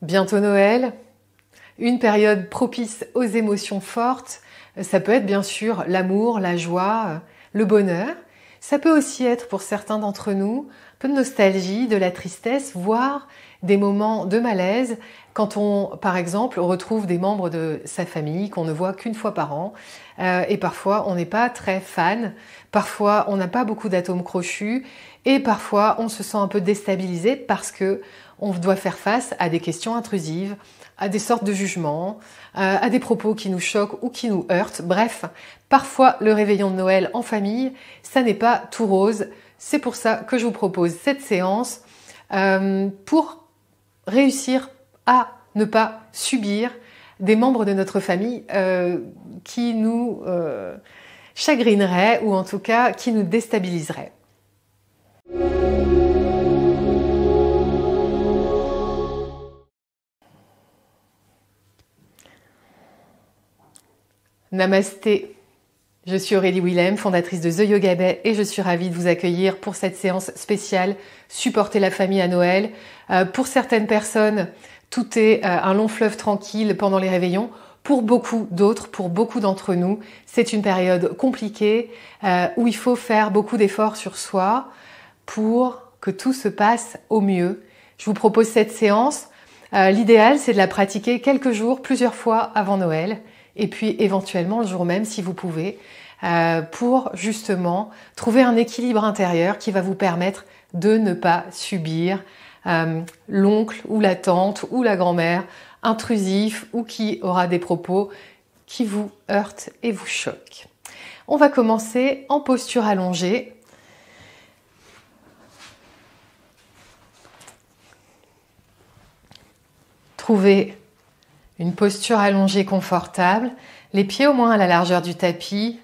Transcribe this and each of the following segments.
Bientôt Noël, une période propice aux émotions fortes. Ça peut être bien sûr l'amour, la joie, le bonheur. Ça peut aussi être pour certains d'entre nous un peu de nostalgie, de la tristesse, voire des moments de malaise quand on, par exemple, retrouve des membres de sa famille qu'on ne voit qu'une fois par an. Et parfois, on n'est pas très fan. Parfois, on n'a pas beaucoup d'atomes crochus. Et parfois, on se sent un peu déstabilisé parce que on doit faire face à des questions intrusives, à des sortes de jugements, à des propos qui nous choquent ou qui nous heurtent. Bref, parfois le réveillon de Noël en famille, ça n'est pas tout rose. C'est pour ça que je vous propose cette séance pour réussir à ne pas subir des membres de notre famille qui nous chagrineraient ou en tout cas qui nous déstabiliseraient. Namasté, je suis Aurélie Willem, fondatrice de The Yoga Bay et je suis ravie de vous accueillir pour cette séance spéciale Supporter la famille à Noël. Pour certaines personnes, tout est un long fleuve tranquille pendant les réveillons. Pour beaucoup d'autres, pour beaucoup d'entre nous, c'est une période compliquée où il faut faire beaucoup d'efforts sur soi pour que tout se passe au mieux. Je vous propose cette séance. L'idéal, c'est de la pratiquer quelques jours, plusieurs fois avant Noël. Et puis éventuellement le jour même si vous pouvez, pour justement trouver un équilibre intérieur qui va vous permettre de ne pas subir l'oncle ou la tante ou la grand-mère intrusif ou qui aura des propos qui vous heurtent et vous choquent. On va commencer en posture allongée. Trouvez une posture allongée confortable, les pieds au moins à la largeur du tapis,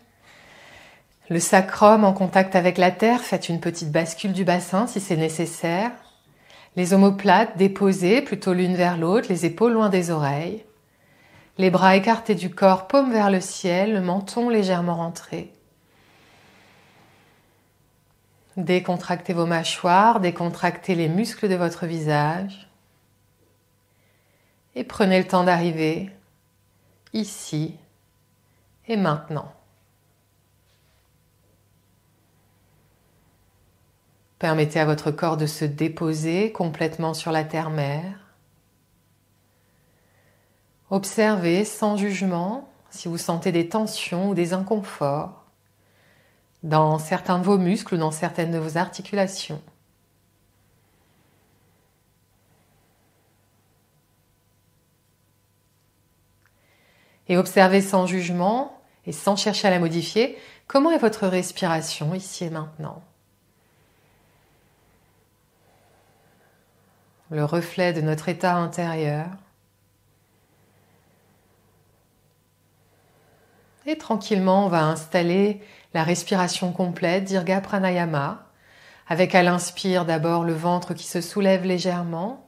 le sacrum en contact avec la terre, faites une petite bascule du bassin si c'est nécessaire, les omoplates déposées plutôt l'une vers l'autre, les épaules loin des oreilles, les bras écartés du corps, paume vers le ciel, le menton légèrement rentré. Décontractez vos mâchoires, décontractez les muscles de votre visage. Et prenez le temps d'arriver ici et maintenant. Permettez à votre corps de se déposer complètement sur la terre-mère. Observez sans jugement si vous sentez des tensions ou des inconforts dans certains de vos muscles ou dans certaines de vos articulations. Et observez sans jugement et sans chercher à la modifier, comment est votre respiration ici et maintenant. Le reflet de notre état intérieur. Et tranquillement, on va installer la respiration complète, Dirga Pranayama, avec à l'inspire d'abord le ventre qui se soulève légèrement,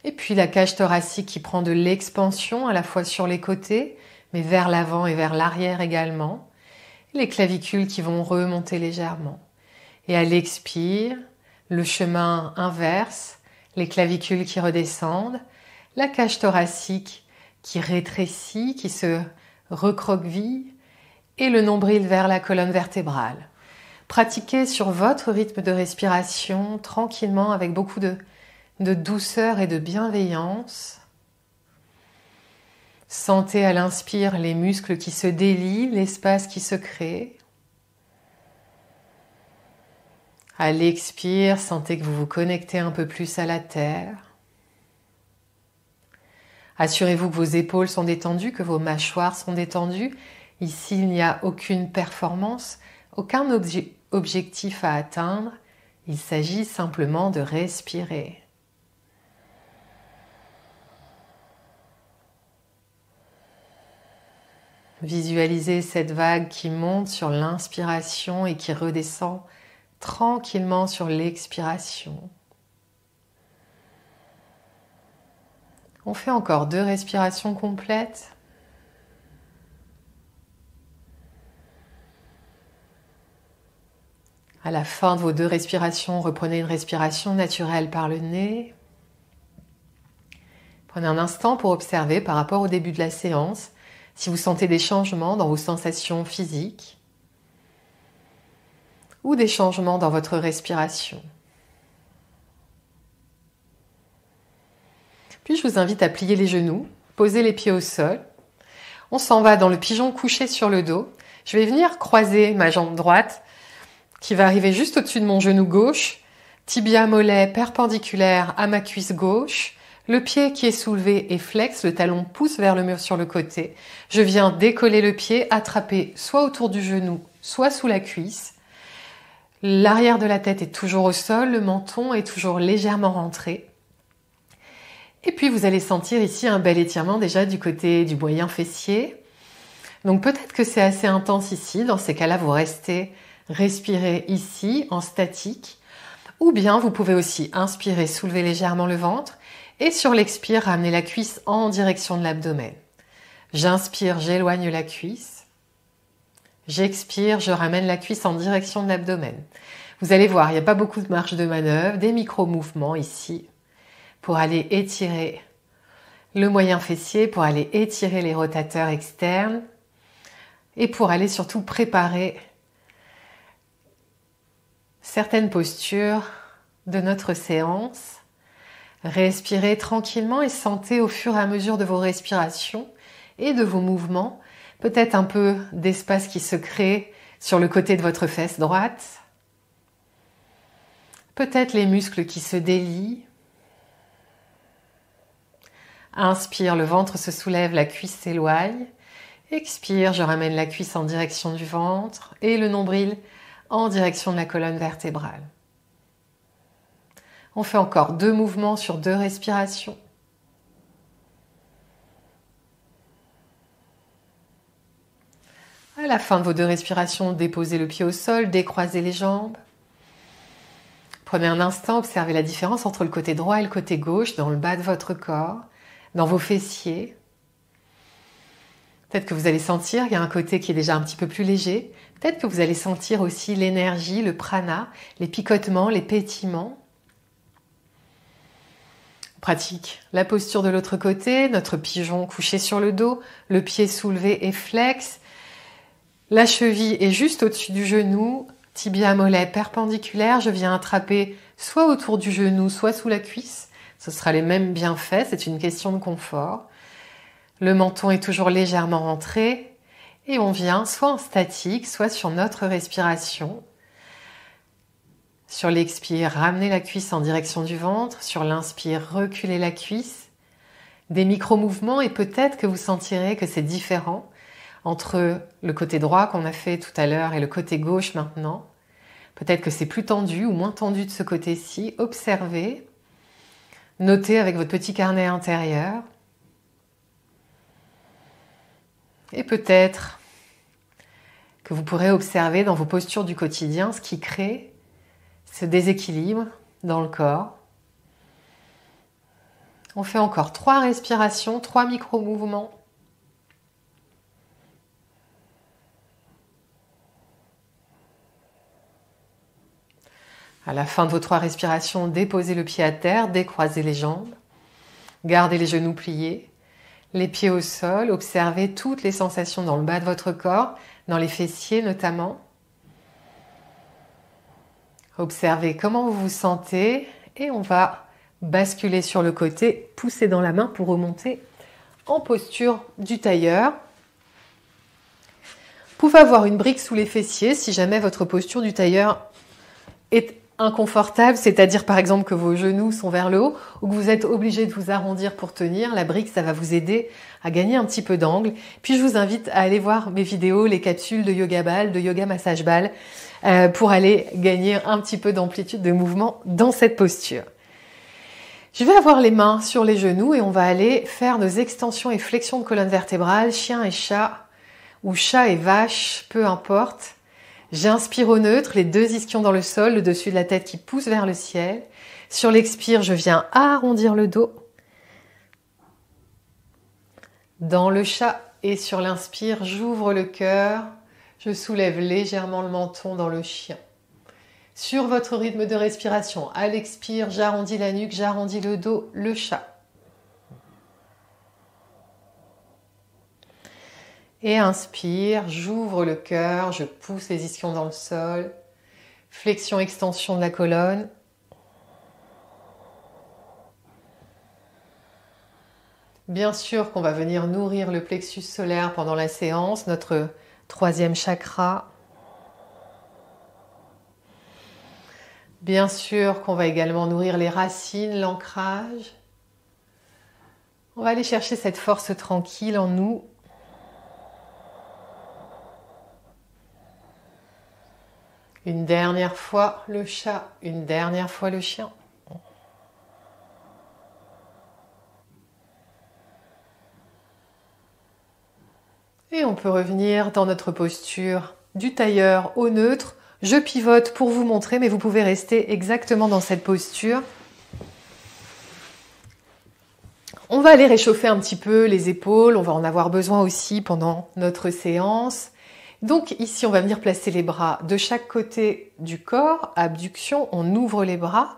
et puis la cage thoracique qui prend de l'expansion à la fois sur les côtés, mais vers l'avant et vers l'arrière également. Les clavicules qui vont remonter légèrement. Et à l'expire, le chemin inverse, les clavicules qui redescendent, la cage thoracique qui rétrécit, qui se recroqueville, et le nombril vers la colonne vertébrale. Pratiquez sur votre rythme de respiration, tranquillement, avec beaucoup de douceur et de bienveillance. Sentez à l'inspire les muscles qui se délient, l'espace qui se crée. À l'expire, sentez que vous vous connectez un peu plus à la terre. Assurez-vous que vos épaules sont détendues, que vos mâchoires sont détendues. Ici, il n'y a aucune performance, aucun objectif à atteindre. Il s'agit simplement de respirer. Visualisez cette vague qui monte sur l'inspiration et qui redescend tranquillement sur l'expiration. On fait encore 2 respirations complètes. À la fin de vos 2 respirations, reprenez une respiration naturelle par le nez. Prenez un instant pour observer par rapport au début de la séance si vous sentez des changements dans vos sensations physiques ou des changements dans votre respiration. Puis je vous invite à plier les genoux, poser les pieds au sol. On s'en va dans le pigeon couché sur le dos. Je vais venir croiser ma jambe droite qui va arriver juste au-dessus de mon genou gauche, tibia mollet perpendiculaire à ma cuisse gauche, le pied qui est soulevé et flex, le talon pousse vers le mur sur le côté. Je viens décoller le pied, attraper soit autour du genou, soit sous la cuisse. L'arrière de la tête est toujours au sol, le menton est toujours légèrement rentré. Et puis vous allez sentir ici un bel étirement déjà du côté du moyen fessier. Donc peut-être que c'est assez intense ici, dans ces cas-là vous restez respirer ici en statique. Ou bien vous pouvez aussi inspirer, soulever légèrement le ventre et sur l'expire ramener la cuisse en direction de l'abdomen. J'inspire, j'éloigne la cuisse. J'expire, je ramène la cuisse en direction de l'abdomen. Vous allez voir, il n'y a pas beaucoup de marge de manœuvre, des micro-mouvements ici pour aller étirer le moyen fessier, pour aller étirer les rotateurs externes et pour aller surtout préparer certaines postures de notre séance. Respirez tranquillement et sentez au fur et à mesure de vos respirations et de vos mouvements, peut-être un peu d'espace qui se crée sur le côté de votre fesse droite, peut-être les muscles qui se délient. Inspire, le ventre se soulève, la cuisse s'éloigne. Expire, je ramène la cuisse en direction du ventre et le nombril en direction de la colonne vertébrale. On fait encore 2 mouvements sur 2 respirations. À la fin de vos 2 respirations, déposez le pied au sol, décroisez les jambes. Prenez un instant, observez la différence entre le côté droit et le côté gauche dans le bas de votre corps, dans vos fessiers. Peut-être que vous allez sentir qu'il y a un côté qui est déjà un petit peu plus léger. Peut-être que vous allez sentir aussi l'énergie, le prana, les picotements, les pétillements. On pratique la posture de l'autre côté, notre pigeon couché sur le dos, le pied soulevé et flex. La cheville est juste au-dessus du genou, tibia mollet perpendiculaire. Je viens attraper soit autour du genou, soit sous la cuisse. Ce sera les mêmes bienfaits, c'est une question de confort. Le menton est toujours légèrement rentré et on vient soit en statique, soit sur notre respiration. Sur l'expire, ramenez la cuisse en direction du ventre. Sur l'inspire, reculez la cuisse. Des micro-mouvements et peut-être que vous sentirez que c'est différent entre le côté droit qu'on a fait tout à l'heure et le côté gauche maintenant. Peut-être que c'est plus tendu ou moins tendu de ce côté-ci. Observez. Notez avec votre petit carnet intérieur. Et peut-être que vous pourrez observer dans vos postures du quotidien ce qui crée ce déséquilibre dans le corps. On fait encore 3 respirations, 3 micro-mouvements. À la fin de vos 3 respirations, déposez le pied à terre, décroisez les jambes, gardez les genoux pliés, les pieds au sol, observez toutes les sensations dans le bas de votre corps, dans les fessiers notamment. Observez comment vous vous sentez et on va basculer sur le côté, pousser dans la main pour remonter en posture du tailleur. Vous pouvez avoir une brique sous les fessiers si jamais votre posture du tailleur est inconfortable, c'est-à-dire par exemple que vos genoux sont vers le haut ou que vous êtes obligé de vous arrondir pour tenir. La brique, ça va vous aider à gagner un petit peu d'angle. Puis je vous invite à aller voir mes vidéos, les capsules de yoga ball, de yoga massage ball, pour aller gagner un petit peu d'amplitude de mouvement dans cette posture. Je vais avoir les mains sur les genoux et on va aller faire nos extensions et flexions de colonne vertébrale, chien et chat, ou chat et vache, peu importe. J'inspire au neutre, les 2 ischions dans le sol, le dessus de la tête qui pousse vers le ciel. Sur l'expire, je viens arrondir le dos. Dans le chat et sur l'inspire, j'ouvre le cœur. Je soulève légèrement le menton dans le chien. Sur votre rythme de respiration, à l'expire, j'arrondis la nuque, j'arrondis le dos, le chat. Et inspire, j'ouvre le cœur, je pousse les ischions dans le sol. Flexion, extension de la colonne. Bien sûr qu'on va venir nourrir le plexus solaire pendant la séance, notre troisième chakra. Bien sûr qu'on va également nourrir les racines, l'ancrage. On va aller chercher cette force tranquille en nous. Une dernière fois le chat, une dernière fois le chien. Et on peut revenir dans notre posture du tailleur au neutre. Je pivote pour vous montrer, mais vous pouvez rester exactement dans cette posture. On va aller réchauffer un petit peu les épaules, on va en avoir besoin aussi pendant notre séance. Donc ici, on va venir placer les bras de chaque côté du corps, abduction, on ouvre les bras.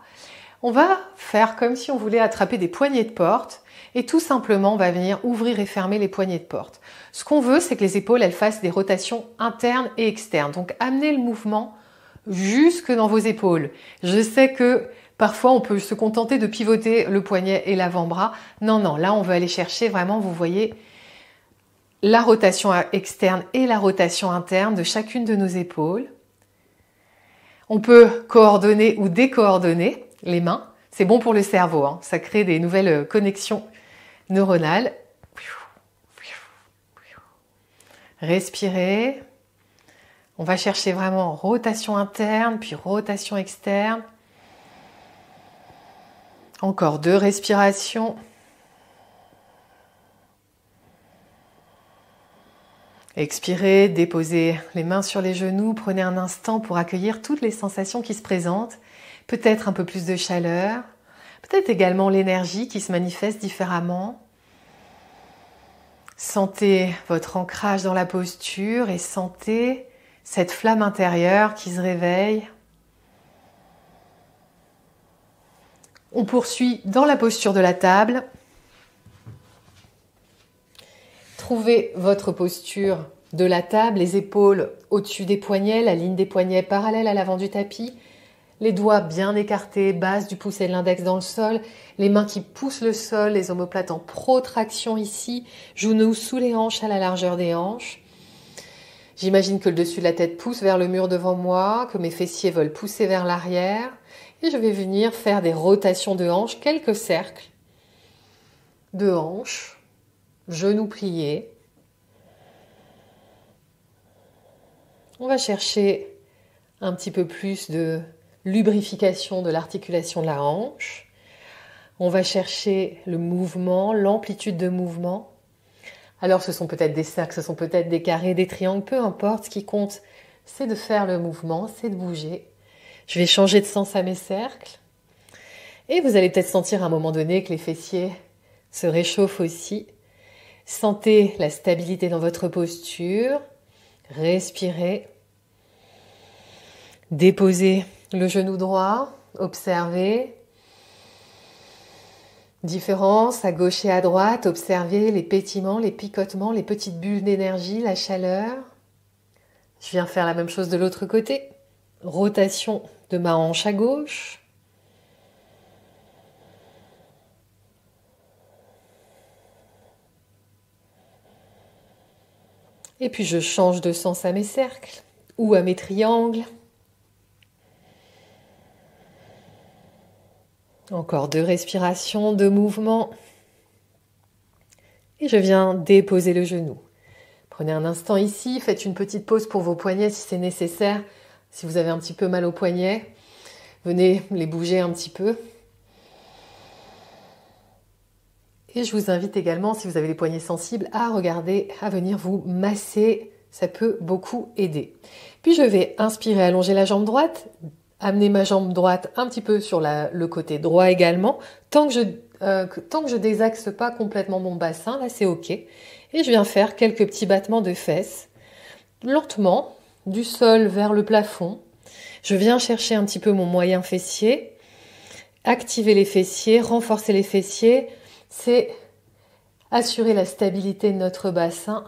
On va faire comme si on voulait attraper des poignées de porte et tout simplement, on va venir ouvrir et fermer les poignées de porte. Ce qu'on veut, c'est que les épaules, elles fassent des rotations internes et externes. Donc amenez le mouvement jusque dans vos épaules. Je sais que parfois, on peut se contenter de pivoter le poignet et l'avant-bras. Non, non, là, on veut aller chercher vraiment, vous voyez, la rotation externe et la rotation interne de chacune de nos épaules. On peut coordonner ou décoordonner les mains. C'est bon pour le cerveau, hein. Ça crée des nouvelles connexions neuronales. Respirez. On va chercher vraiment rotation interne, puis rotation externe. Encore 2 respirations. Expirez, déposez les mains sur les genoux, prenez un instant pour accueillir toutes les sensations qui se présentent, peut-être un peu plus de chaleur, peut-être également l'énergie qui se manifeste différemment. Sentez votre ancrage dans la posture et sentez cette flamme intérieure qui se réveille. On poursuit dans la posture de la table. Trouvez votre posture de la table, les épaules au-dessus des poignets, la ligne des poignets parallèle à l'avant du tapis, les doigts bien écartés, base du pouce et de l'index dans le sol, les mains qui poussent le sol, les omoplates en protraction ici, genoux sous les hanches à la largeur des hanches. J'imagine que le dessus de la tête pousse vers le mur devant moi, que mes fessiers veulent pousser vers l'arrière et je vais venir faire des rotations de hanches, quelques cercles de hanches, genoux pliés. On va chercher un petit peu plus de lubrification de l'articulation de la hanche. On va chercher le mouvement, l'amplitude de mouvement. Alors ce sont peut-être des cercles, ce sont peut-être des carrés, des triangles, peu importe. Ce qui compte, c'est de faire le mouvement, c'est de bouger. Je vais changer de sens à mes cercles. Et vous allez peut-être sentir à un moment donné que les fessiers se réchauffent aussi. Sentez la stabilité dans votre posture. Respirez. Déposez le genou droit. Observez. Différence à gauche et à droite. Observez les pétillements, les picotements, les petites bulles d'énergie, la chaleur. Je viens faire la même chose de l'autre côté. Rotation de ma hanche à gauche. Et puis je change de sens à mes cercles ou à mes triangles. Encore 2 respirations, 2 mouvements. Et je viens déposer le genou. Prenez un instant ici, faites une petite pause pour vos poignets si c'est nécessaire. Si vous avez un petit peu mal aux poignets, venez les bouger un petit peu. Et je vous invite également, si vous avez les poignets sensibles, à regarder, à venir vous masser. Ça peut beaucoup aider. Puis je vais inspirer, allonger la jambe droite, amener ma jambe droite un petit peu sur le côté droit également. Tant que je désaxe pas complètement mon bassin, là c'est ok. Et je viens faire quelques petits battements de fesses, lentement, du sol vers le plafond. Je viens chercher un petit peu mon moyen fessier, activer les fessiers, renforcer les fessiers. C'est assurer la stabilité de notre bassin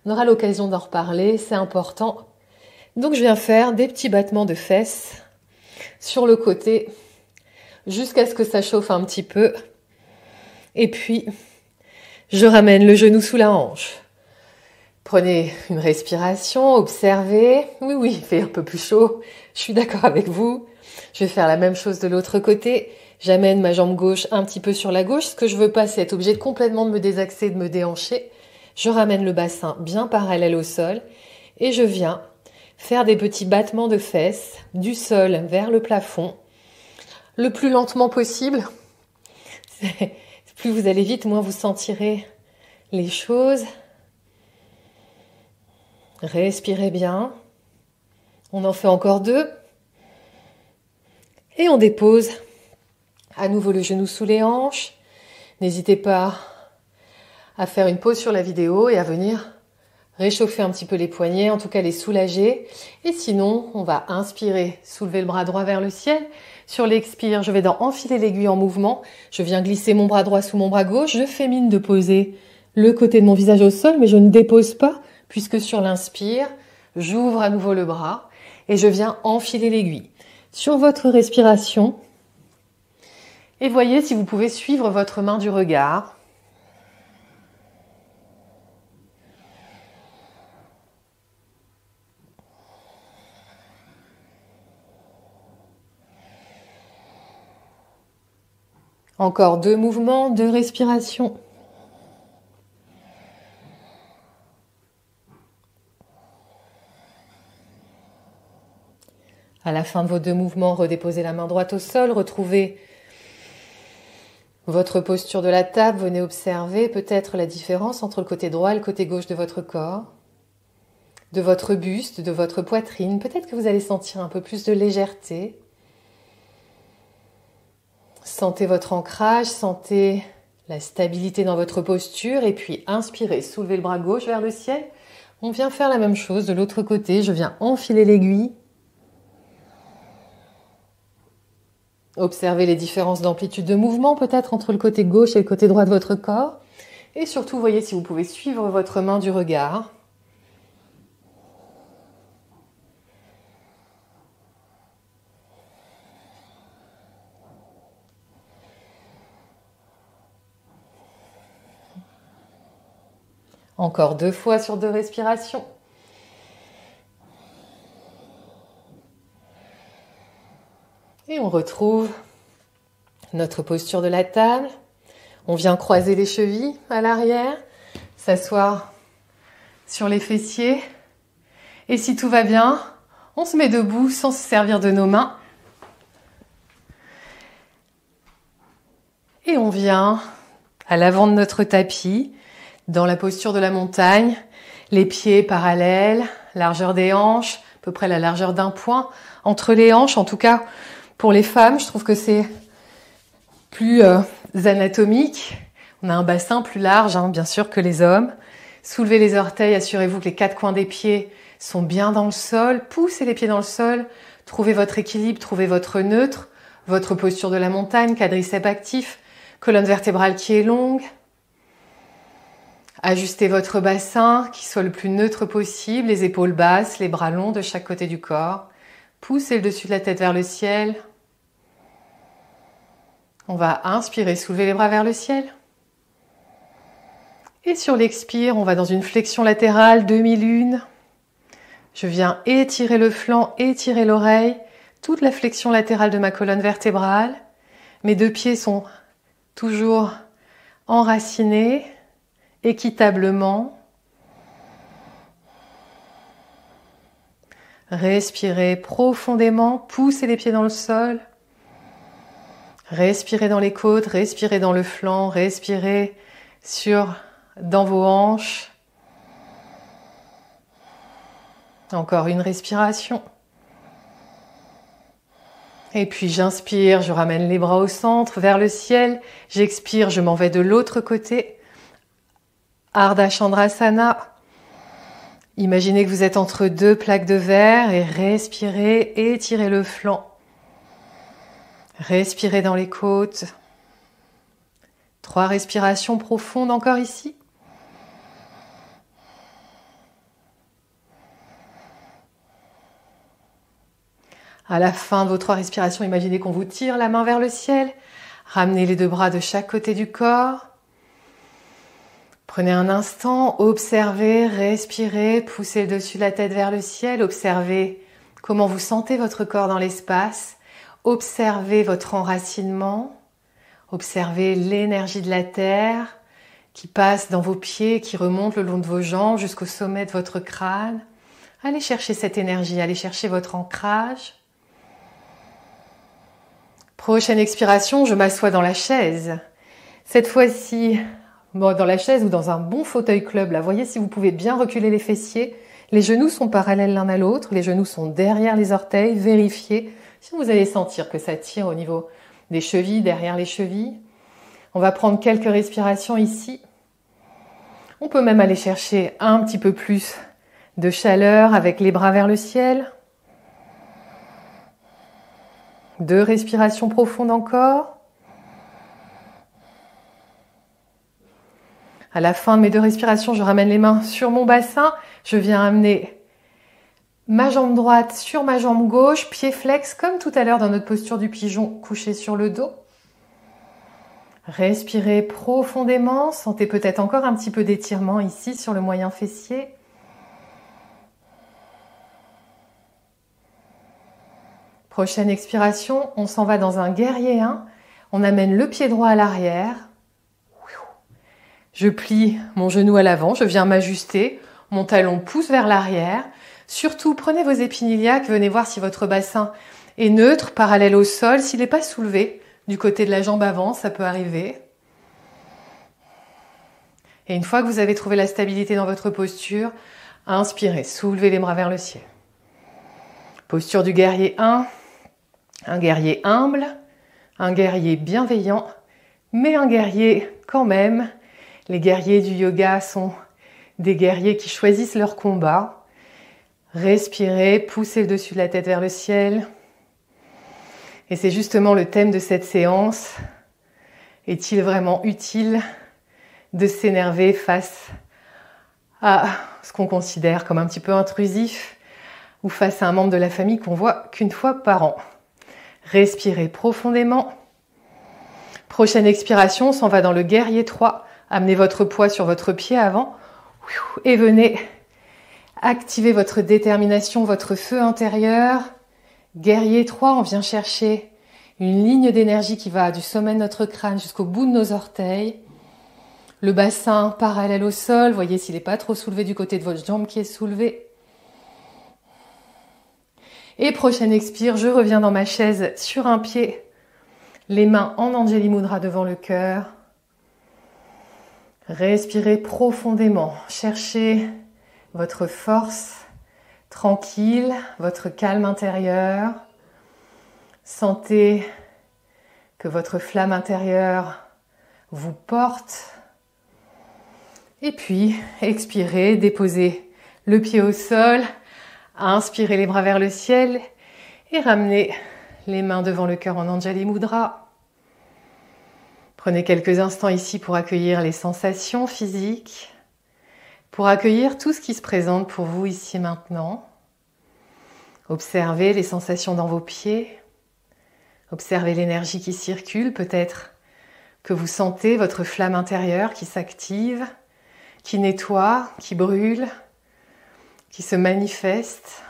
On aura l'occasion d'en reparler, c'est important. Donc je viens faire des petits battements de fesses sur le côté jusqu'à ce que ça chauffe un petit peu. Et puis, je ramène le genou sous la hanche. Prenez une respiration, observez. Oui, oui, il fait un peu plus chaud. Je suis d'accord avec vous. Je vais faire la même chose de l'autre côté. J'amène ma jambe gauche un petit peu sur la gauche. Ce que je veux pas, c'est être obligé de complètement de me désaxer, de me déhancher. Je ramène le bassin bien parallèle au sol. Et je viens faire des petits battements de fesses du sol vers le plafond. Le plus lentement possible. Plus vous allez vite, moins vous sentirez les choses. Respirez bien. On en fait encore 2. Et on dépose à nouveau le genou sous les hanches. N'hésitez pas à faire une pause sur la vidéo et à venir réchauffer un petit peu les poignets, en tout cas les soulager. Et sinon, on va inspirer, soulever le bras droit vers le ciel. Sur l'expire, je vais enfiler l'aiguille en mouvement. Je viens glisser mon bras droit sous mon bras gauche. Je fais mine de poser le côté de mon visage au sol, mais je ne dépose pas, puisque sur l'inspire, j'ouvre à nouveau le bras et je viens enfiler l'aiguille. Sur votre respiration, et voyez si vous pouvez suivre votre main du regard. Encore 2 mouvements de respiration. À la fin de vos 2 mouvements, redéposez la main droite au sol, retrouvez votre posture de la table, venez observer peut-être la différence entre le côté droit et le côté gauche de votre corps, de votre buste, de votre poitrine. Peut-être que vous allez sentir un peu plus de légèreté. Sentez votre ancrage, sentez la stabilité dans votre posture et puis inspirez, soulevez le bras gauche vers le ciel. On vient faire la même chose de l'autre côté, je viens enfiler l'aiguille. Observez les différences d'amplitude de mouvement peut-être entre le côté gauche et le côté droit de votre corps. Et surtout, voyez si vous pouvez suivre votre main du regard. Encore 2 fois sur 2 respirations. Et on retrouve notre posture de la table. On vient croiser les chevilles à l'arrière, s'asseoir sur les fessiers. Et si tout va bien, on se met debout sans se servir de nos mains. Et on vient à l'avant de notre tapis, dans la posture de la montagne, les pieds parallèles, largeur des hanches, à peu près la largeur d'un poing entre les hanches. En tout cas, pour les femmes, je trouve que c'est plus anatomique. On a un bassin plus large, bien sûr, que les hommes. Soulevez les orteils, assurez-vous que les 4 coins des pieds sont bien dans le sol. Poussez les pieds dans le sol. Trouvez votre équilibre, trouvez votre neutre, votre posture de la montagne, quadriceps actif, colonne vertébrale qui est longue. Ajustez votre bassin, qui soit le plus neutre possible, les épaules basses, les bras longs de chaque côté du corps. Poussez le dessus de la tête vers le ciel. On va inspirer, soulever les bras vers le ciel. Et sur l'expire, on va dans une flexion latérale, demi-lune. Je viens étirer le flanc, étirer l'oreille, toute la flexion latérale de ma colonne vertébrale. Mes 2 pieds sont toujours enracinés, équitablement. Respirez profondément, poussez les pieds dans le sol. Respirez dans les côtes, respirez dans le flanc, respirez dans vos hanches. Encore une respiration. Et puis j'inspire, je ramène les bras au centre, vers le ciel. J'expire, je m'en vais de l'autre côté. Ardha Chandrasana. Imaginez que vous êtes entre 2 plaques de verre et respirez, étirez le flanc. Respirez dans les côtes. 3 respirations profondes encore ici. À la fin de vos 3 respirations, imaginez qu'on vous tire la main vers le ciel. Ramenez les 2 bras de chaque côté du corps. Prenez un instant, observez, respirez, poussez le dessus de la tête vers le ciel. Observez comment vous sentez votre corps dans l'espace. Observez votre enracinement. Observez l'énergie de la terre qui passe dans vos pieds, qui remonte le long de vos jambes jusqu'au sommet de votre crâne. Allez chercher cette énergie, allez chercher votre ancrage. Prochaine expiration, je m'assois dans la chaise. Cette fois-ci, dans la chaise ou dans un bon fauteuil club, là, voyez si vous pouvez bien reculer les fessiers. Les genoux sont parallèles l'un à l'autre, les genoux sont derrière les orteils. Vérifiez si vous allez sentir que ça tire au niveau des chevilles, derrière les chevilles. On va prendre quelques respirations ici. On peut même aller chercher un petit peu plus de chaleur avec les bras vers le ciel. 2 respirations profondes encore. À la fin de mes 2 respirations, je ramène les mains sur mon bassin. Je viens amener ma jambe droite sur ma jambe gauche, pied flex, comme tout à l'heure dans notre posture du pigeon couché sur le dos. Respirez profondément. Sentez peut-être encore un petit peu d'étirement ici sur le moyen fessier. Prochaine expiration, on s'en va dans un guerrier 1. On amène le pied droit à l'arrière. Je plie mon genou à l'avant, je viens m'ajuster. Mon talon pousse vers l'arrière. Surtout, prenez vos épines iliaques, venez voir si votre bassin est neutre, parallèle au sol. S'il n'est pas soulevé du côté de la jambe avant, ça peut arriver. Et une fois que vous avez trouvé la stabilité dans votre posture, inspirez, soulevez les bras vers le ciel. Posture du guerrier 1, un guerrier humble, un guerrier bienveillant, mais un guerrier quand même. Les guerriers du yoga sont des guerriers qui choisissent leur combat. Respirez, poussez le dessus de la tête vers le ciel. Et c'est justement le thème de cette séance. Est-il vraiment utile de s'énerver face à ce qu'on considère comme un petit peu intrusif ou face à un membre de la famille qu'on voit qu'une fois par an? Respirez profondément. Prochaine expiration, on s'en va dans le guerrier 3. Amenez votre poids sur votre pied avant et venez activer votre détermination, votre feu intérieur. Guerrier 3, on vient chercher une ligne d'énergie qui va du sommet de notre crâne jusqu'au bout de nos orteils. Le bassin parallèle au sol, voyez s'il n'est pas trop soulevé du côté de votre jambe qui est soulevée. Et prochaine expire, je reviens dans ma chaise sur un pied, les mains en Anjali Mudra devant le cœur. Respirez profondément, cherchez votre force tranquille, votre calme intérieur. Sentez que votre flamme intérieure vous porte. Et puis, expirez, déposez le pied au sol, inspirez les bras vers le ciel et ramenez les mains devant le cœur en Anjali Mudra. Prenez quelques instants ici pour accueillir les sensations physiques, pour accueillir tout ce qui se présente pour vous ici et maintenant. Observez les sensations dans vos pieds, observez l'énergie qui circule, peut-être que vous sentez votre flamme intérieure qui s'active, qui nettoie, qui brûle, qui se manifeste.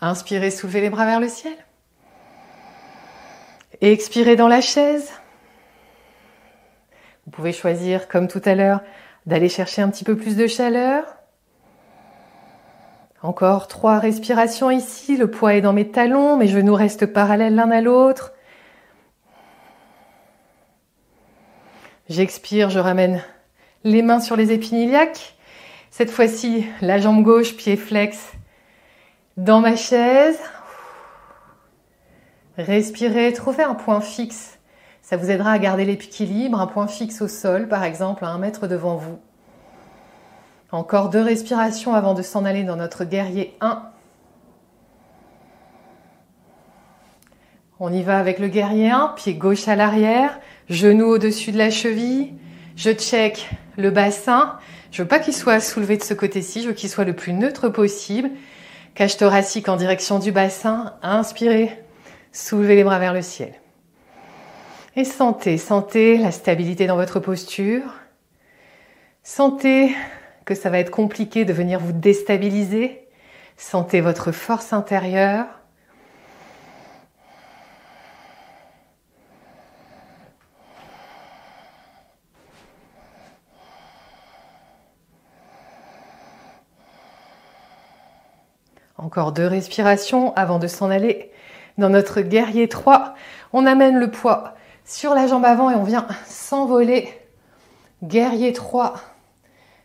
Inspirez, soulevez les bras vers le ciel. Et expirez dans la chaise. Vous pouvez choisir, comme tout à l'heure, d'aller chercher un petit peu plus de chaleur. Encore 3 respirations ici. Le poids est dans mes talons, mes genoux restent parallèles l'un à l'autre. J'expire, je ramène les mains sur les épines iliaques. Cette fois-ci, la jambe gauche, pied flex dans ma chaise. Respirez, trouvez un point fixe. Ça vous aidera à garder l'équilibre, un point fixe au sol, par exemple, à 1 mètre devant vous. Encore 2 respirations avant de s'en aller dans notre guerrier 1. On y va avec le guerrier 1, pied gauche à l'arrière, genou au-dessus de la cheville. Je check le bassin. Je veux pas qu'il soit soulevé de ce côté-ci, je veux qu'il soit le plus neutre possible. Cage thoracique en direction du bassin. Inspirez, soulevez les bras vers le ciel. Et sentez la stabilité dans votre posture. Sentez que ça va être compliqué de venir vous déstabiliser. Sentez votre force intérieure. Encore 2 respirations avant de s'en aller dans notre guerrier 3. On amène le poids sur la jambe avant et on vient s'envoler. Guerrier 3.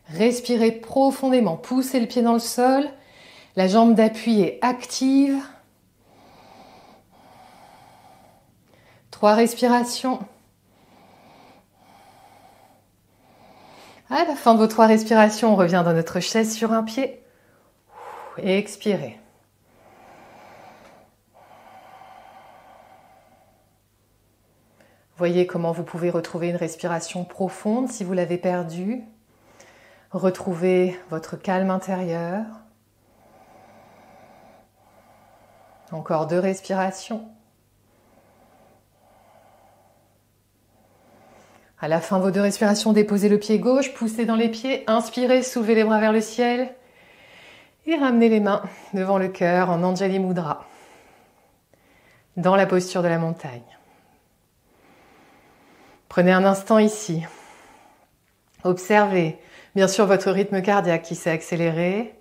Respirez profondément. Poussez le pied dans le sol. La jambe d'appui est active. 3 respirations. À la fin de vos 3 respirations, on revient dans notre chaise sur un pied. Et expirez. Voyez comment vous pouvez retrouver une respiration profonde si vous l'avez perdue. Retrouvez votre calme intérieur. Encore 2 respirations. À la fin de vos 2 respirations, déposez le pied gauche, poussez dans les pieds, inspirez, soulevez les bras vers le ciel. Et ramenez les mains devant le cœur en Anjali Mudra, dans la posture de la montagne. Prenez un instant ici. Observez, bien sûr, votre rythme cardiaque qui s'est accéléré,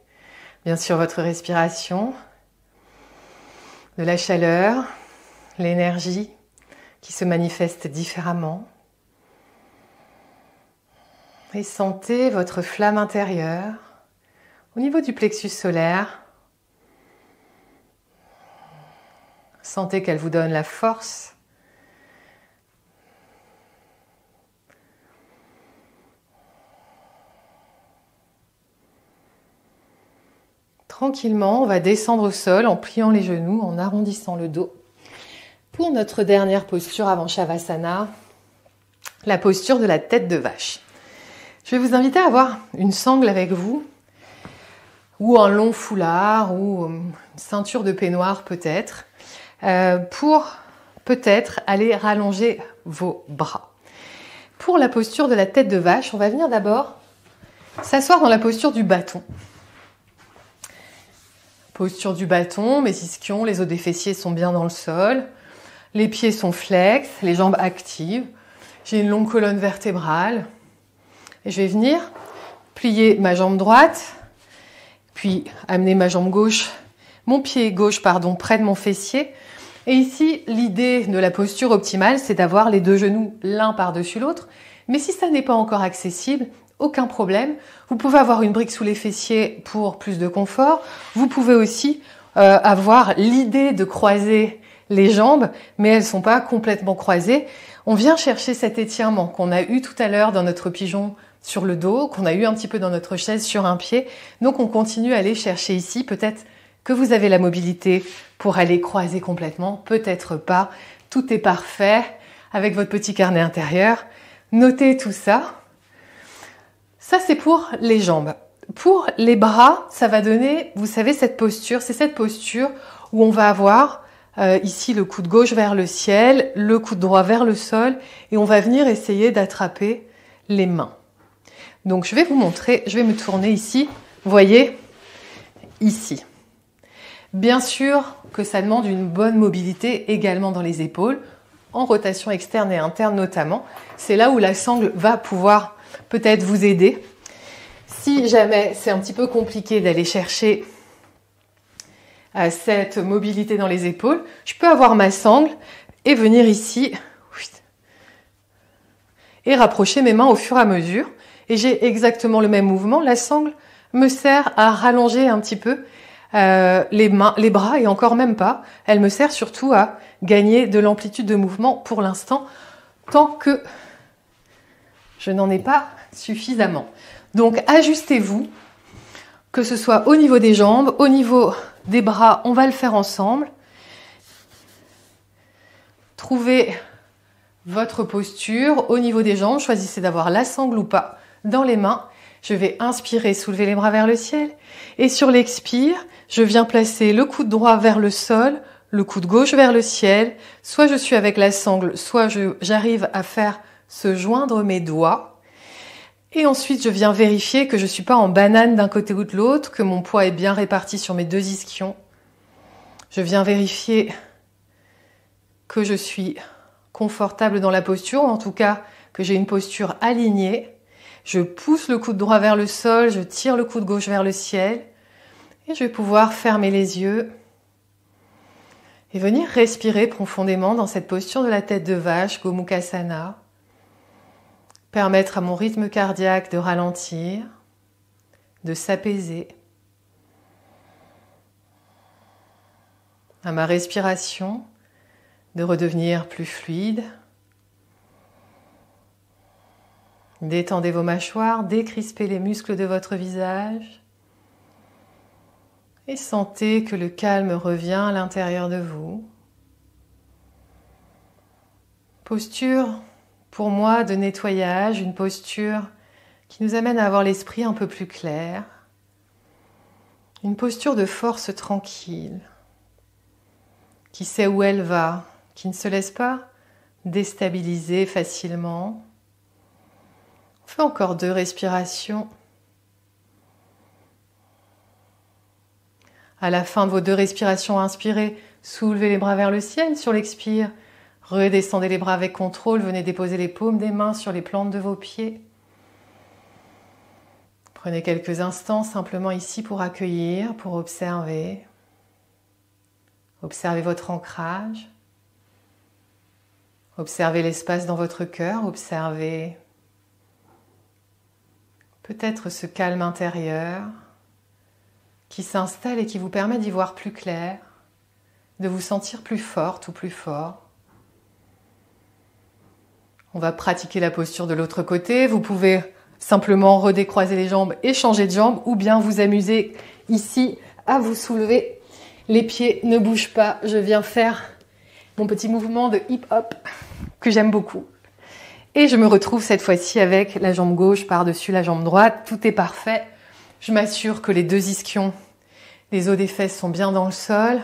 bien sûr, votre respiration, de la chaleur, l'énergie qui se manifeste différemment. Et sentez votre flamme intérieure. Au niveau du plexus solaire, sentez qu'elle vous donne la force. Tranquillement, on va descendre au sol en pliant les genoux, en arrondissant le dos. Pour notre dernière posture avant Shavasana, la posture de la tête de vache. Je vais vous inviter à avoir une sangle avec vous, ou un long foulard, ou une ceinture de peignoir peut-être, pour peut-être aller rallonger vos bras. Pour la posture de la tête de vache, on va venir d'abord s'asseoir dans la posture du bâton. Posture du bâton, mes ischions, les os des fessiers sont bien dans le sol, les pieds sont flex, les jambes actives, j'ai une longue colonne vertébrale, et je vais venir plier ma jambe droite, puis amener ma jambe gauche, mon pied gauche, près de mon fessier. Et ici, l'idée de la posture optimale, c'est d'avoir les 2 genoux l'un par-dessus l'autre. Mais si ça n'est pas encore accessible, aucun problème. Vous pouvez avoir une brique sous les fessiers pour plus de confort. Vous pouvez aussi avoir l'idée de croiser les jambes, mais elles ne sont pas complètement croisées. On vient chercher cet étirement qu'on a eu tout à l'heure dans notre pigeon sur le dos, qu'on a eu un petit peu dans notre chaise sur un pied. Donc on continue à aller chercher ici. Peut-être que vous avez la mobilité pour aller croiser complètement, peut-être pas. Tout est parfait avec votre petit carnet intérieur. Notez tout ça. Ça, c'est pour les jambes. Pour les bras, ça va donner, vous savez, cette posture. C'est cette posture où on va avoir ici le coude gauche vers le ciel, le coude droit vers le sol, et on va venir essayer d'attraper les mains. Donc, je vais vous montrer, je vais me tourner ici, vous voyez, ici. Bien sûr que ça demande une bonne mobilité également dans les épaules, en rotation externe et interne notamment. C'est là où la sangle va pouvoir peut-être vous aider. Si jamais c'est un petit peu compliqué d'aller chercher cette mobilité dans les épaules, je peux avoir ma sangle et venir ici et rapprocher mes mains au fur et à mesure. Et j'ai exactement le même mouvement. La sangle me sert à rallonger un petit peu les mains, les bras, et encore même pas. Elle me sert surtout à gagner de l'amplitude de mouvement pour l'instant, tant que je n'en ai pas suffisamment. Donc ajustez-vous, que ce soit au niveau des jambes, au niveau des bras, on va le faire ensemble. Trouvez votre posture au niveau des jambes. Choisissez d'avoir la sangle ou pas dans les mains. Je vais inspirer, soulever les bras vers le ciel. Et sur l'expire, je viens placer le coude droit vers le sol, le coude gauche vers le ciel. Soit je suis avec la sangle, soit j'arrive à faire se joindre mes doigts. Et ensuite, je viens vérifier que je ne suis pas en banane d'un côté ou de l'autre, que mon poids est bien réparti sur mes deux ischions. Je viens vérifier que je suis confortable dans la posture, ou en tout cas que j'ai une posture alignée. Je pousse le coude droit vers le sol, je tire le coude gauche vers le ciel et je vais pouvoir fermer les yeux et venir respirer profondément dans cette posture de la tête de vache, Gomukhasana. Permettre à mon rythme cardiaque de ralentir, de s'apaiser, à ma respiration de redevenir plus fluide. Détendez vos mâchoires, décrispez les muscles de votre visage et sentez que le calme revient à l'intérieur de vous. Posture, pour moi, de nettoyage, une posture qui nous amène à avoir l'esprit un peu plus clair. Une posture de force tranquille, qui sait où elle va, qui ne se laisse pas déstabiliser facilement. On fait encore 2 respirations. À la fin de vos 2 respirations, inspirez, soulevez les bras vers le ciel. Sur l'expire, redescendez les bras avec contrôle. Venez déposer les paumes des mains sur les plantes de vos pieds. Prenez quelques instants simplement ici pour accueillir, pour observer. Observez votre ancrage. Observez l'espace dans votre cœur. Observez peut-être ce calme intérieur qui s'installe et qui vous permet d'y voir plus clair, de vous sentir plus forte ou plus fort. On va pratiquer la posture de l'autre côté. Vous pouvez simplement redécroiser les jambes et changer de jambe, ou bien vous amuser ici à vous soulever. Les pieds ne bougent pas. Je viens faire mon petit mouvement de hip-hop que j'aime beaucoup. Et je me retrouve cette fois-ci avec la jambe gauche par-dessus la jambe droite. Tout est parfait. Je m'assure que les 2 ischions, les os des fesses sont bien dans le sol,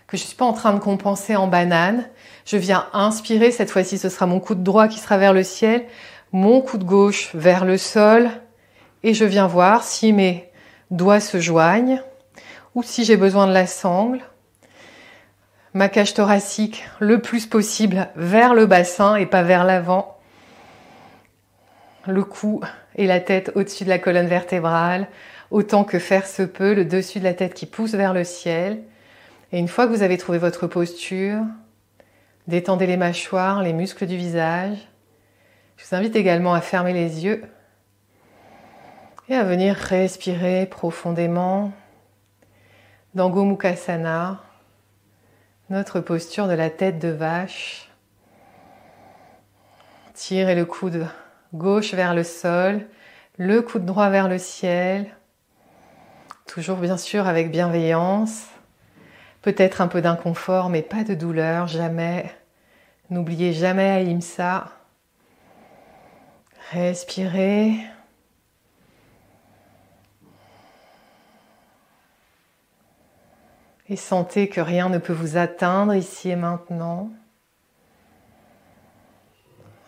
que je ne suis pas en train de compenser en banane. Je viens inspirer. Cette fois-ci, ce sera mon coude droit qui sera vers le ciel, mon coude gauche vers le sol. Et je viens voir si mes doigts se joignent ou si j'ai besoin de la sangle. Ma cage thoracique le plus possible vers le bassin et pas vers l'avant. Le cou et la tête au-dessus de la colonne vertébrale, autant que faire se peut, le dessus de la tête qui pousse vers le ciel. Et une fois que vous avez trouvé votre posture, détendez les mâchoires, les muscles du visage. Je vous invite également à fermer les yeux et à venir respirer profondément dans Gomukhasana, notre posture de la tête de vache. Tirez le coude gauche vers le sol, le coude droit vers le ciel. Toujours bien sûr avec bienveillance. Peut-être un peu d'inconfort, mais pas de douleur, jamais. N'oubliez jamais Ahimsa. Respirez. Et sentez que rien ne peut vous atteindre ici et maintenant.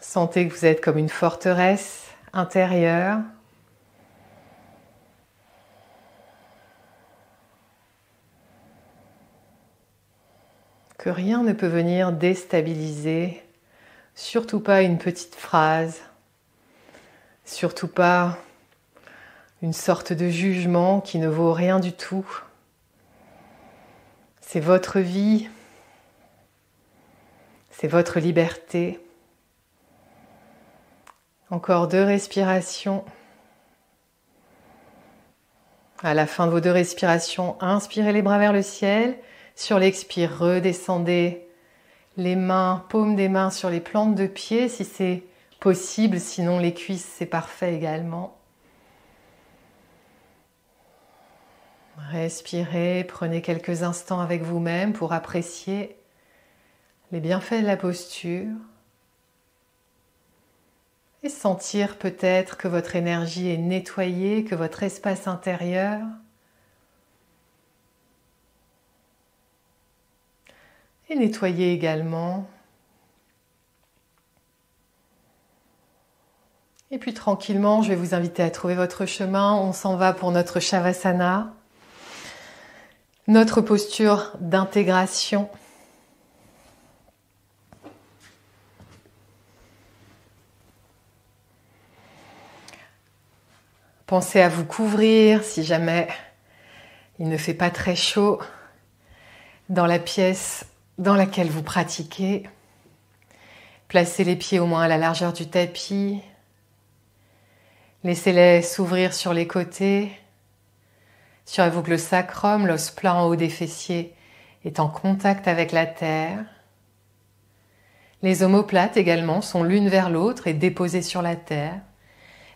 Sentez que vous êtes comme une forteresse intérieure. Que rien ne peut venir déstabiliser, surtout pas une petite phrase, surtout pas une sorte de jugement qui ne vaut rien du tout. C'est votre vie, c'est votre liberté. Encore 2 respirations. À la fin de vos 2 respirations, inspirez les bras vers le ciel. Sur l'expire, redescendez les mains, paumes des mains sur les plantes de pied si c'est possible, sinon les cuisses c'est parfait également. Respirez, prenez quelques instants avec vous-même pour apprécier les bienfaits de la posture. Et sentir peut-être que votre énergie est nettoyée, que votre espace intérieur est nettoyé également. Et puis tranquillement, je vais vous inviter à trouver votre chemin. On s'en va pour notre Shavasana, notre posture d'intégration. Pensez à vous couvrir si jamais il ne fait pas très chaud dans la pièce dans laquelle vous pratiquez. Placez les pieds au moins à la largeur du tapis. Laissez-les s'ouvrir sur les côtés. Assurez-vous que le sacrum, l'os plat en haut des fessiers, est en contact avec la terre. Les omoplates également sont l'une vers l'autre et déposées sur la terre.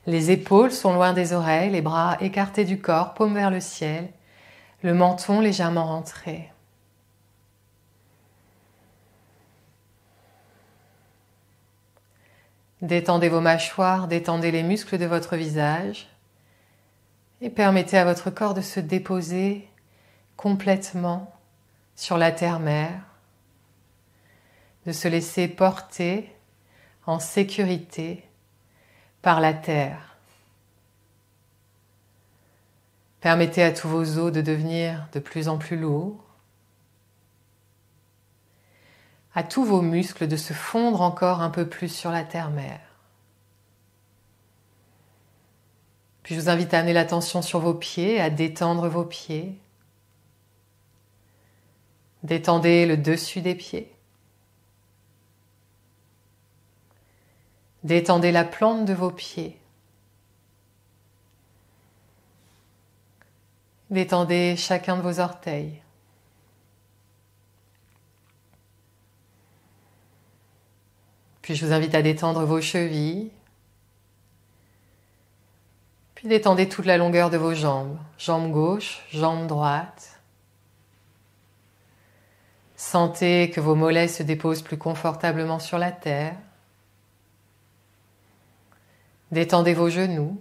Les épaules sont loin des oreilles, les bras écartés du corps, paume vers le ciel, le menton légèrement rentré. Détendez vos mâchoires, détendez les muscles de votre visage et permettez à votre corps de se déposer complètement sur la terre-mère, de se laisser porter en sécurité par la terre. Permettez à tous vos os de devenir de plus en plus lourds, à tous vos muscles de se fondre encore un peu plus sur la terre-mère. Puis je vous invite à amener l'attention sur vos pieds, à détendre vos pieds. Détendez le dessus des pieds. Détendez la plante de vos pieds. Détendez chacun de vos orteils. Puis je vous invite à détendre vos chevilles. Puis détendez toute la longueur de vos jambes. Jambe gauche, jambe droite. Sentez que vos mollets se déposent plus confortablement sur la terre. Détendez vos genoux.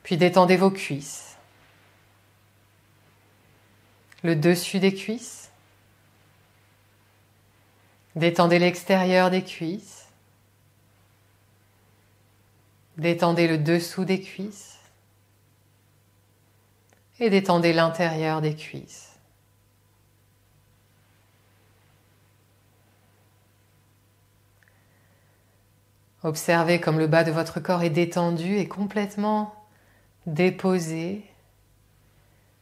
Puis détendez vos cuisses. Le dessus des cuisses. Détendez l'extérieur des cuisses. Détendez le dessous des cuisses. Et détendez l'intérieur des cuisses. Observez comme le bas de votre corps est détendu et complètement déposé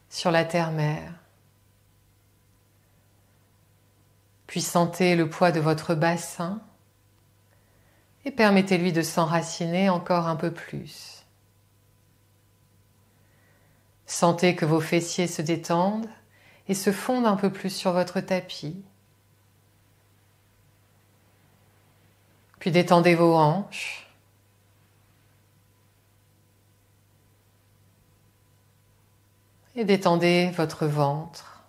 sur la terre-mère. Puis sentez le poids de votre bassin et permettez-lui de s'enraciner encore un peu plus. Sentez que vos fessiers se détendent et se fondent un peu plus sur votre tapis. Puis détendez vos hanches. Et détendez votre ventre.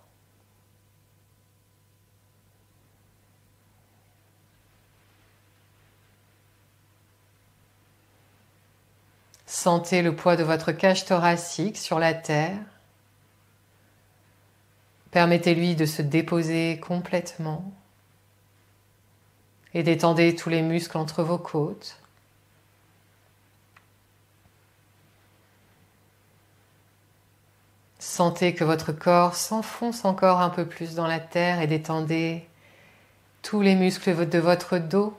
Sentez le poids de votre cage thoracique sur la terre. Permettez-lui de se déposer complètement. Et détendez tous les muscles entre vos côtes. Sentez que votre corps s'enfonce encore un peu plus dans la terre et détendez tous les muscles de votre dos.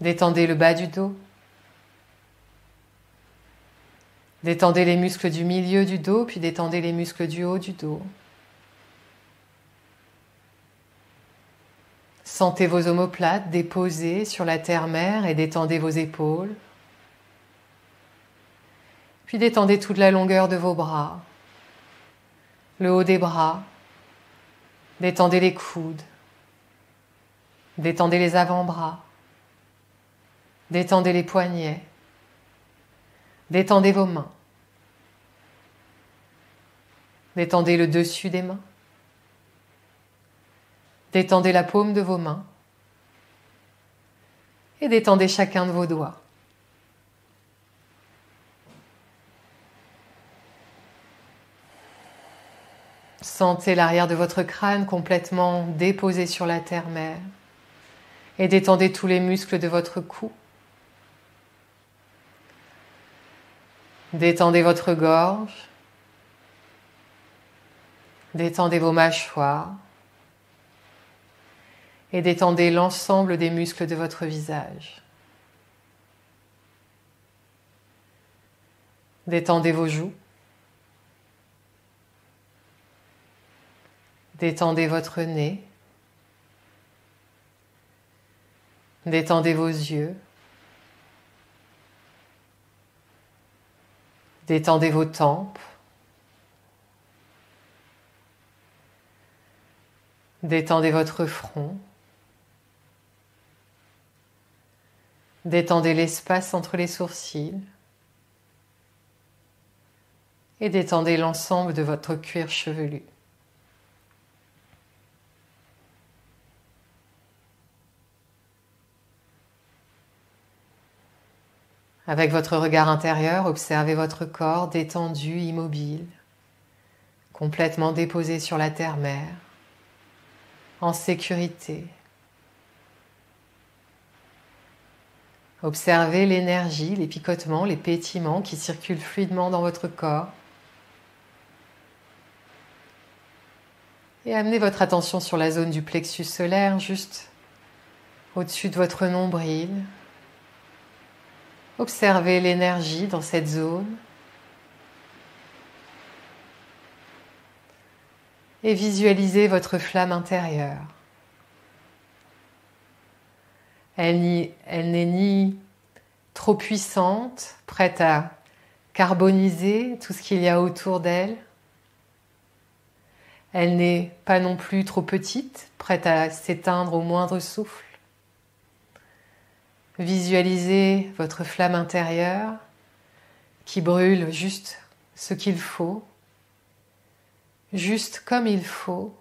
Détendez le bas du dos. Détendez les muscles du milieu du dos, puis détendez les muscles du haut du dos. Sentez vos omoplates déposées sur la terre-mère et détendez vos épaules. Puis détendez toute la longueur de vos bras, le haut des bras. Détendez les coudes. Détendez les avant-bras. Détendez les poignets. Détendez vos mains. Détendez le dessus des mains. Détendez la paume de vos mains et détendez chacun de vos doigts. Sentez l'arrière de votre crâne complètement déposé sur la terre-mère et détendez tous les muscles de votre cou. Détendez votre gorge, détendez vos mâchoires et détendez l'ensemble des muscles de votre visage. Détendez vos joues. Détendez votre nez. Détendez vos yeux. Détendez vos tempes. Détendez votre front. Détendez l'espace entre les sourcils. Et détendez l'ensemble de votre cuir chevelu. Avec votre regard intérieur, observez votre corps détendu, immobile, complètement déposé sur la terre-mère, en sécurité. Observez l'énergie, les picotements, les pétillements qui circulent fluidement dans votre corps. Et amenez votre attention sur la zone du plexus solaire, juste au-dessus de votre nombril. Observez l'énergie dans cette zone et visualisez votre flamme intérieure. Elle n'est ni trop puissante, prête à carboniser tout ce qu'il y a autour d'elle. Elle n'est pas non plus trop petite, prête à s'éteindre au moindre souffle. Visualisez votre flamme intérieure qui brûle juste ce qu'il faut, juste comme il faut,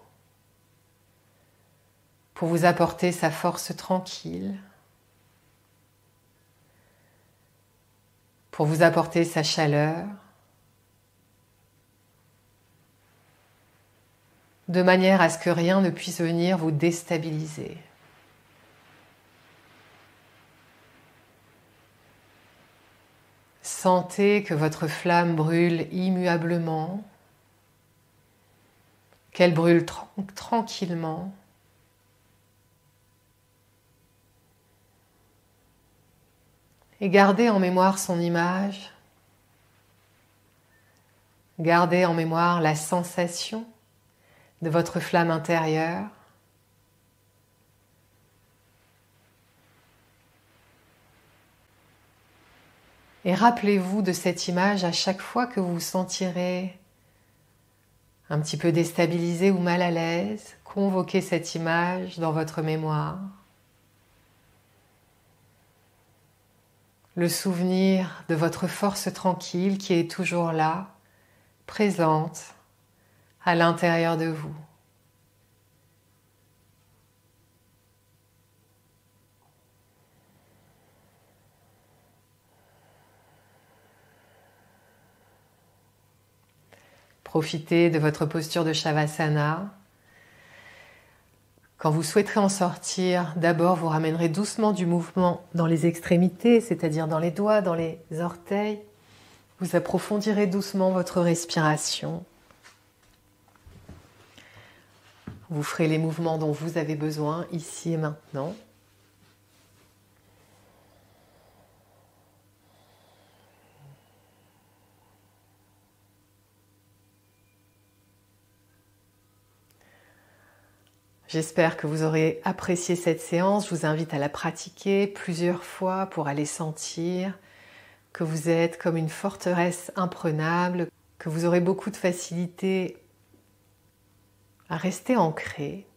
pour vous apporter sa force tranquille, pour vous apporter sa chaleur, de manière à ce que rien ne puisse venir vous déstabiliser. Sentez que votre flamme brûle immuablement, qu'elle brûle tranquillement. Et gardez en mémoire son image, gardez en mémoire la sensation de votre flamme intérieure. Et rappelez-vous de cette image à chaque fois que vous vous sentirez un petit peu déstabilisé ou mal à l'aise. Convoquez cette image dans votre mémoire. Le souvenir de votre force tranquille qui est toujours là, présente à l'intérieur de vous. Profitez de votre posture de Shavasana. Quand vous souhaiterez en sortir, d'abord vous ramènerez doucement du mouvement dans les extrémités, c'est-à-dire dans les doigts, dans les orteils. Vous approfondirez doucement votre respiration. Vous ferez les mouvements dont vous avez besoin ici et maintenant. J'espère que vous aurez apprécié cette séance. Je vous invite à la pratiquer plusieurs fois pour aller sentir que vous êtes comme une forteresse imprenable, que vous aurez beaucoup de facilité à rester ancré.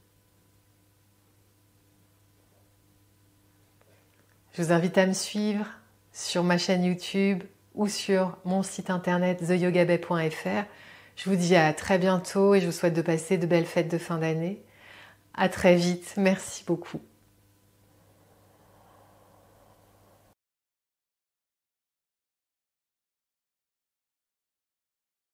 Je vous invite à me suivre sur ma chaîne YouTube ou sur mon site internet theyogabay.fr. Je vous dis à très bientôt et je vous souhaite de passer de belles fêtes de fin d'année. À très vite. Merci beaucoup.